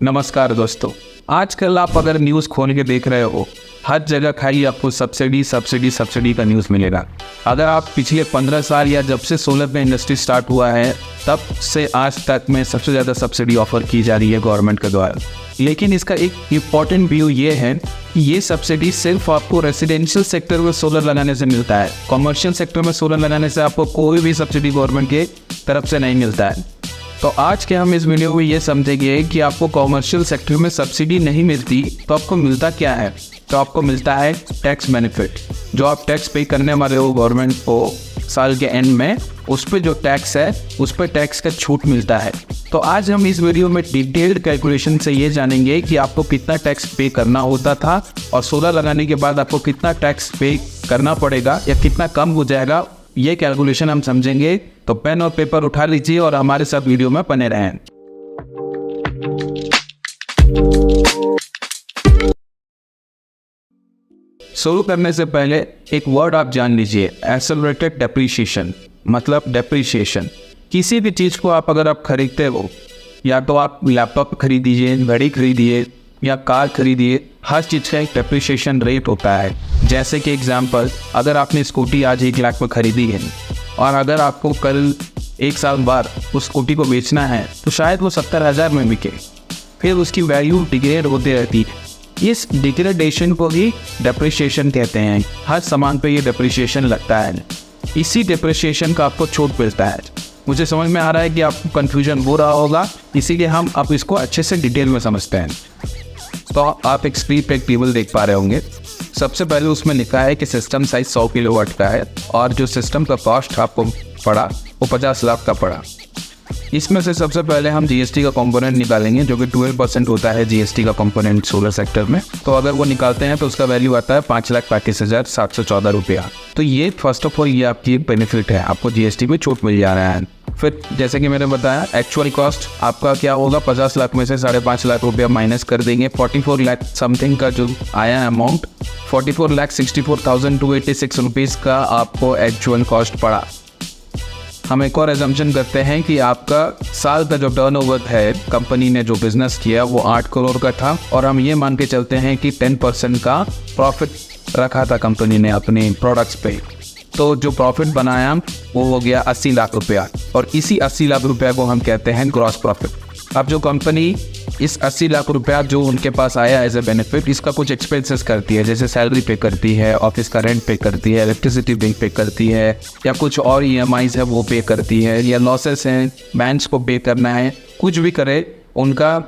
नमस्कार दोस्तों। आजकल आप अगर न्यूज़ खोल के देख रहे हो, हर जगह खाली आपको सब्सिडी का न्यूज़ मिलेगा। अगर आप पिछले 15 साल या जब से सोलर में इंडस्ट्री स्टार्ट हुआ है तब से आज तक में सबसे ज़्यादा सब्सिडी ऑफर की जा रही है गवर्नमेंट के द्वारा। लेकिन इसका एक इम्पॉर्टेंट व्यू ये है कि ये सब्सिडी सिर्फ आपको रेसिडेंशियल सेक्टर में सोलर लगाने से मिलता है। कॉमर्शियल सेक्टर में सोलर लगाने से आपको कोई भी सब्सिडी गवर्नमेंट के तरफ से नहीं मिलता है। तो आज के हम इस वीडियो में ये समझेंगे कि आपको कॉमर्शियल सेक्टर में सब्सिडी नहीं मिलती तो आपको मिलता क्या है। तो आपको मिलता है टैक्स बेनिफिट। जो आप टैक्स पे करने वाले हो गवर्नमेंट को साल के एंड में, उस पर जो टैक्स है उस पर टैक्स का छूट मिलता है। तो आज हम इस वीडियो में डिटेल्ड कैलकुलेशन से ये जानेंगे कि आपको कितना टैक्स पे करना होता था और सोलर लगाने के बाद आपको कितना टैक्स पे करना पड़ेगा या कितना कम हो जाएगा। ये कैलकुलेशन हम समझेंगे। तो पेन और पेपर उठा लीजिए और हमारे साथ वीडियो में बने रहें। शुरू करने से पहले एक वर्ड आप जान लीजिए, एक्सेलरेटेड डेप्रिसिएशन। मतलब डेप्रिसिएशन किसी भी चीज़ को अगर आप खरीदते हो, या तो आप लैपटॉप खरीदिए, घड़ी खरीदिए या कार खरीदिए, हर चीज़ का एक डेप्रिसिएशन रेट होता है। जैसे कि एग्जांपल, अगर आपने स्कूटी आज 1 लाख में खरीदी है और अगर आपको कल 1 साल बाद उस स्कूटी को बेचना है तो शायद वो 70,000 में बिके, फिर उसकी वैल्यू डिग्रेड होती रहती है। इस डिग्रेडेशन को ही डेप्रिसिएशन कहते हैं। हर सामान पे ये डेप्रिसिएशन लगता है। इसी डेप्रिसिएशन का आपको छूट मिलता है। मुझे समझ में आ रहा है कि आपको कन्फ्यूजन हो रहा होगा, इसीलिए हम अब इसको अच्छे से डिटेल में समझते हैं। तो आप एक स्क्रीन पे एक टेबल देख पा रहे होंगे। सबसे पहले उसमें लिखा है कि सिस्टम साइज 100 किलोवाट का है और जो सिस्टम का कॉस्ट आपको पड़ा वो 50 लाख का पड़ा। इसमें से सबसे पहले हम जीएसटी का कंपोनेंट निकालेंगे, जो कि 12% होता है जीएसटी का कंपोनेंट सोलर सेक्टर में। तो अगर वो निकालते हैं तो उसका वैल्यू आता है 5,35,714 रुपया। तो ये फर्स्ट ऑफ ऑल ये आपकी बेनिफिट है, आपको जीएसटी में छूट मिल जा रहा है। फिर जैसे कि मैंने बताया, एक्चुअल कॉस्ट आपका क्या होगा, 50 लाख में से 5.5 लाख रुपया माइनस कर देंगे। 44 लाख समथिंग का जो आया अमाउंट, 44,64,286 रुपीज़ का आपको एक्चुअल कॉस्ट पड़ा। हम एक और एजम्पशन करते हैं कि आपका साल का जो टर्नओवर है, कंपनी ने जो बिजनेस किया वो 8 करोड़ का था और हम ये मान के चलते हैं कि 10% का प्रॉफिट रखा था कंपनी ने अपने प्रोडक्ट्स पे। तो जो प्रॉफिट बनाया वो हो गया 80 लाख रुपया और इसी 80 लाख रुपया को हम कहते हैं ग्रॉस प्रॉफिट। अब जो कंपनी इस 80 लाख रुपया जो उनके पास आया एज ए बेनिफिट, इसका कुछ एक्सपेंसेस करती है, जैसे सैलरी पे करती है, ऑफिस का रेंट पे करती है, इलेक्ट्रिसिटी बिल पे करती है, या कुछ और EMIs है वो पे करती है, या लॉसेस हैं बैंक्स को पे करना है, कुछ भी करे उनका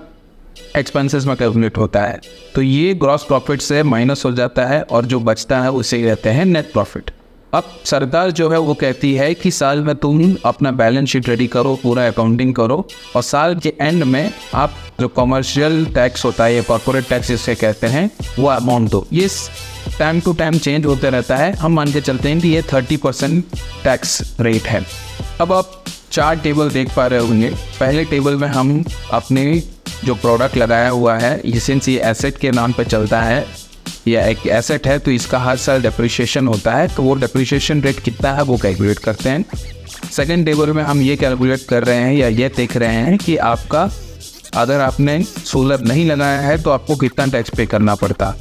एक्सपेंसेस में कैलकुलेट होता है। तो ये ग्रॉस प्रॉफिट से माइनस हो जाता है और जो बचता है उसे कहते हैं नेट प्रॉफिट। अब सरकार जो है वो कहती है कि साल में तुम अपना बैलेंस शीट रेडी करो, पूरा अकाउंटिंग करो और साल के एंड में आप जो कमर्शियल टैक्स होता है या कॉर्पोरेट टैक्स जिसे कहते हैं वो अमाउंट दो। ये टाइम टू टाइम चेंज होते रहता है। हम मान के चलते हैं कि ये 30% टैक्स रेट है। अब आप 4 टेबल देख पा रहे होंगे। पहले टेबल में हम अपने जो प्रोडक्ट लगाया हुआ है, सिंस ये एसेट के नाम पर चलता है या एक एसेट है तो इसका हर साल डेप्रिसिएशन होता है, तो वो डेप्रिसिएशन रेट कितना है वो कैलकुलेट करते हैं। सेकंड टेबल में हम ये कैलकुलेट कर रहे हैं या ये देख रहे हैं कि आपका अगर आपने सोलर नहीं लगाया है तो आपको कितना टैक्स पे करना पड़ता।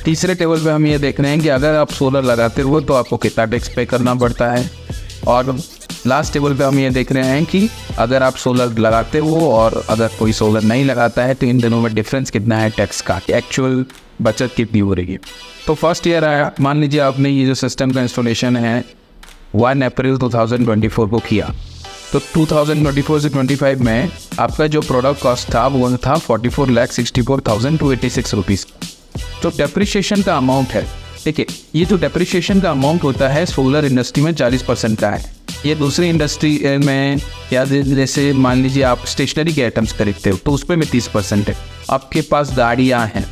तीसरे टेबल पे हम ये देख रहे हैं कि अगर आप सोलर लगाते हो तो आपको कितना टैक्स पे करना पड़ता है। और लास्ट टेबल पे हम ये देख रहे हैं कि अगर आप सोलर लगाते हो और अगर कोई सोलर नहीं लगाता है तो इन दोनों में डिफरेंस कितना है टैक्स का, एक्चुअल बचत कितनी हो रही है। तो फर्स्ट ईयर आया, मान लीजिए आपने ये जो सिस्टम का इंस्टॉलेशन है 1 अप्रैल 2024 को किया, तो 2024 से 25 में आपका जो प्रोडक्ट कॉस्ट था वो था 44,64,286 रुपीज़। तो डेप्रिसिएशन का अमाउंट है, ठीक है, ये जो डेप्रिसिएशन का अमाउंट होता है सोलर इंडस्ट्री में 40% का है। ये दूसरी इंडस्ट्री में या जैसे मान लीजिए आप स्टेशनरी के आइटम्स खरीदते हो तो उस पर में 30% है। आपके पास गाड़ियाँ हैं,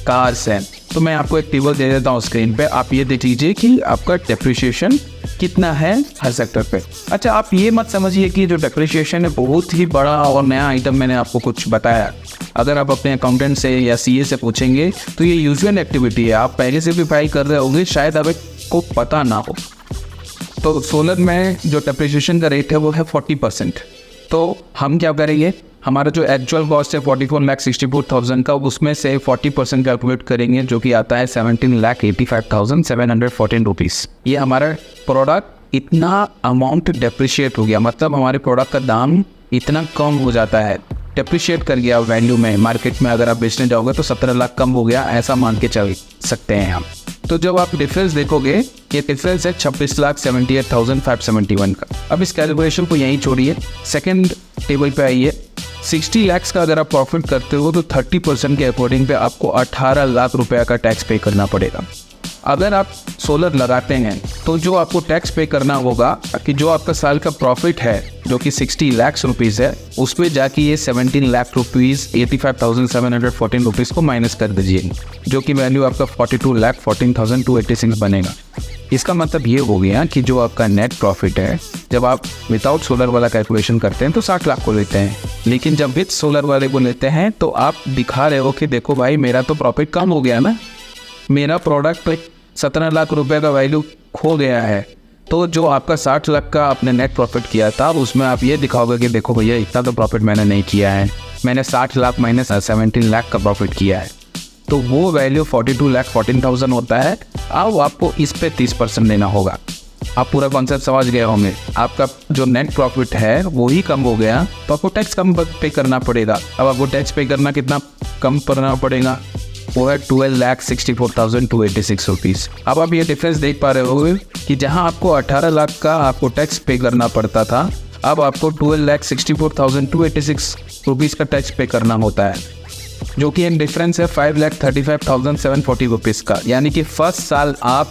कार्स हैं, तो मैं आपको एक टेबल दे देता हूँ स्क्रीन पे, आप ये देख लीजिए कि आपका डेप्रिसिएशन कितना है हर सेक्टर पे। अच्छा, आप ये मत समझिए कि जो डेप्रिसिएशन है बहुत ही बड़ा और नया आइटम मैंने आपको कुछ बताया। अगर आप अपने अकाउंटेंट से या CA से पूछेंगे तो ये यूजुअल एक्टिविटी है, आप पहले से भी फाइल कर रहे होंगे, शायद आपको पता ना हो। तो सोलर में जो डेप्रिसिएशन का रेट है वो है 40%। तो हम क्या करेंगे, हमारा जो एक्चुअल कॉस्ट है 44,64,000 का, उसमें से 40% कैलकुलेट करेंगे जो कि आता है 17,85,714 रुपीज़। ये हमारा प्रोडक्ट इतना अमाउंट डेप्रिशिएट हो गया, मतलब हमारे प्रोडक्ट का दाम इतना कम हो जाता है, डेप्रिशिएट कर गया वैल्यू में। मार्केट में अगर आप बेचने जाओगे तो 17 लाख कम हो गया, ऐसा मान के चल सकते हैं हम। तो जब आप डिफरेंस देखोगे, ये डिफरेंस है 26,78,571 का। अब इस कैलकुलेशन को यहीं छोड़िए, सेकंड टेबल पे आइए। 60 लाख का अगर आप प्रॉफिट करते हो तो 30% के अकॉर्डिंग पे आपको 18 लाख रुपया का टैक्स पे करना पड़ेगा। अगर आप सोलर लगाते हैं तो जो आपको टैक्स पे करना होगा कि जो आपका साल का प्रॉफिट है जो कि 60 लाख रुपीज़ है, उसमें जाके ये 17 लाख रुपीज़ 85,714 रुपीज़ को माइनस कर दीजिए, जो कि वैल्यू आपका 42,14,286 बनेगा। इसका मतलब ये हो गया कि जो आपका नेट प्रॉफिट है, जब आप विदाउट सोलर वाला कैलकुलेशन करते हैं तो 60 लाख को लेते हैं, लेकिन जब विद सोलर वाले को लेते हैं तो आप दिखा रहे हो कि देखो भाई मेरा तो प्रॉफिट कम हो गया ना, मेरा प्रोडक्ट 17 लाख रुपए का वैल्यू खो गया है। तो जो आपका 60 लाख का आपने नेट प्रॉफिट किया था, उसमें आप ये दिखाओगे कि देखो भैया इतना तो प्रॉफिट मैंने नहीं किया है, मैंने 60 लाख माइनस 17 लाख का प्रॉफिट किया है। तो वो वैल्यू 42,14,000 होता है। अब आपको इस पे 30% देना होगा। आप पूरा कॉन्सेप्ट समझ गए होंगे। आपका जो नेट प्रॉफिट है वो ही कम हो गया तो आपको टैक्स कम पे करना पड़ेगा। अब आपको टैक्स पे करना कितना कम करना पड़ेगा, वो है 12,64,286 रुपीज़। अब आप ये डिफरेंस देख पा रहे होंगे कि जहां आपको 18 लाख का आपको टैक्स पे करना पड़ता था, अब आपको 12,64,286 रुपीज़ का टैक्स पे करना होता है, जो कि एक डिफरेंस है 5,35,740 रुपीज़ का। यानी कि फर्स्ट साल आप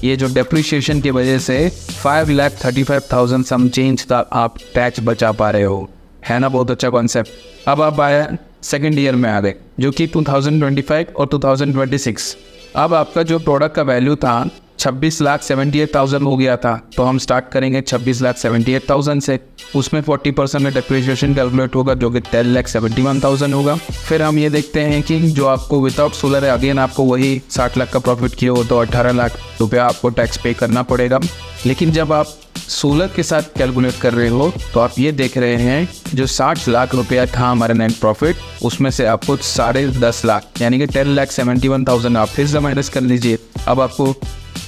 ये जो डेप्रिशिएशन की वजह से 5,35,000 सम चेंज का आप टैक्स बचा पा रहे हो, है ना। बहुत अच्छा कॉन्सेप्ट। अब आप आया सेकेंड ईयर में आ गए, जो कि 2025 और 2026। अब आपका जो प्रोडक्ट का वैल्यू था 26,78,000 हो गया था, तो हम स्टार्ट करेंगे 26,78,000 से। उसमें 40% में डेप्रिशिएशन कैलकुलेट होगा, जो कि 10,71,000 होगा। फिर हम ये देखते हैं कि जो आपको विदाउट सोलर है, अगेन आपको वही 60 लाख का प्रॉफिट किया हो तो 18 लाख रुपया आपको टैक्स पे करना पड़ेगा। लेकिन जब आप सोलर के साथ कैलकुलेट कर रहे हो तो आप ये देख रहे हैं जो 60 लाख रुपया था हमारा नेट प्रॉफिट, उसमें से आपको 10.5 लाख यानी कि 10,71,000 आप फिर से माइनस कर लीजिए। अब आपको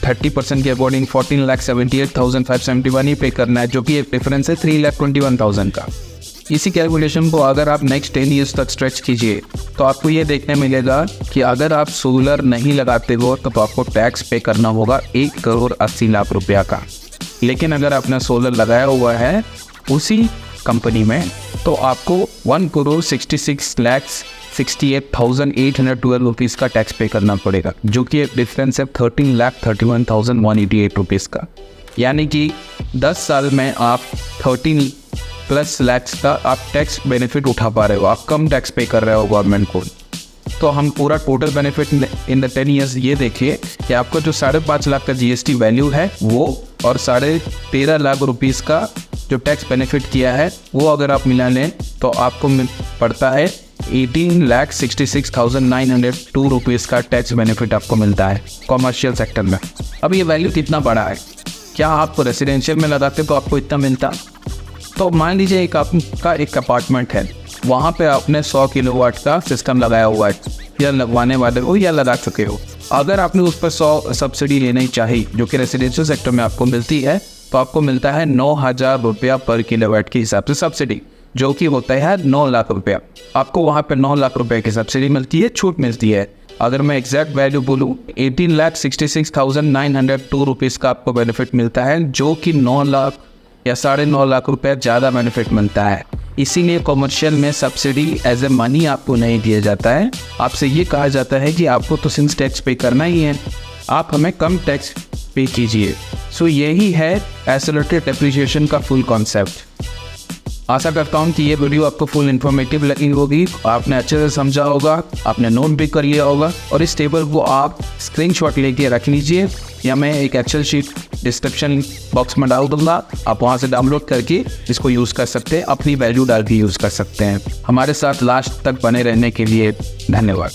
30% के अकॉर्डिंग 14,78,571 ही पे करना है, जो कि एक डिफरेंस है 3,21,000 का। इसी कैलकुलेशन को अगर आप नेक्स्ट 10 ईयर्स तक स्ट्रेच कीजिए तो आपको ये देखने मिलेगा कि अगर आप सोलर नहीं लगाते हो तो आपको टैक्स पे करना होगा 1,80,00,000 रुपया का। लेकिन अगर आपने सोलर लगाया हुआ है उसी कंपनी में तो आपको 1,66,68,812 रुपीज़ का टैक्स पे करना पड़ेगा, जो कि एक डिफरेंस है 13,31,188 रुपीज़ का। यानी कि 10 साल में आप 13+ लाख का आप टैक्स बेनिफिट उठा पा रहे हो, आप कम टैक्स पे कर रहे हो गवर्नमेंट को। तो हम पूरा total benefit in the 10 years ये देखिए कि आपको जो 5.5 लाख का GST वैल्यू है वो और 13.5 लाख रुपीज़ का जो टैक्स बेनिफिट किया है वो अगर आप मिला लें तो आपको पड़ता है 18,66,902 रुपीज़ का टैक्स बेनिफिट आपको मिलता है कॉमर्शियल सेक्टर में। अब ये वैल्यू कितना बड़ा है, क्या आप रेसिडेंशियल में लगाते तो आपको इतना मिलता? तो मान लीजिए एक आपका एक अपार्टमेंट है, वहाँ पे आपने 100 किलोवाट का सिस्टम लगाया हुआ है, या लगवाने वाले हो या लगा चुके हो। अगर आपने उस पर 100 सब्सिडी लेनी चाहिए जो कि रेसिडेंशियल सेक्टर में आपको मिलती है, तो आपको मिलता है 9,000 रुपया पर किलोवाट के हिसाब से सब्सिडी, जो कि होता है 9 लाख रुपया। आपको वहाँ पे 9 लाख रुपए की सब्सिडी मिलती है, छूट मिलती है। अगर मैं एग्जैक्ट वैल्यू बोलूँ 18,66,902 रुपीज़ का आपको बेनिफिट मिलता है, जो कि 9 लाख या 9.5 लाख रुपये ज़्यादा बेनिफिट मिलता है। इसीलिए कॉमर्शियल में सब्सिडी एज ए मनी आपको नहीं दिया जाता है। आपसे ये कहा जाता है कि आपको तो सिंस टैक्स पे करना ही है, आप हमें कम टैक्स पे कीजिए। सो यही है एक्सेलरेटेड डेप्रिसिएशन का फुल कॉन्सेप्ट। आशा करता हूँ कि ये वीडियो आपको फुल इन्फॉर्मेटिव लगी होगी, आपने अच्छे से समझा होगा, आपने नोट भी कर लिया होगा, और इस टेबल को आप स्क्रीनशॉट लेके रख लीजिए, या मैं एक एक्सेल शीट डिस्क्रिप्शन बॉक्स में डाल दूंगा, आप वहाँ से डाउनलोड करके इसको यूज़ कर सकते हैं, अपनी वैल्यू डाल के यूज़ कर सकते हैं। हमारे साथ लास्ट तक बने रहने के लिए धन्यवाद।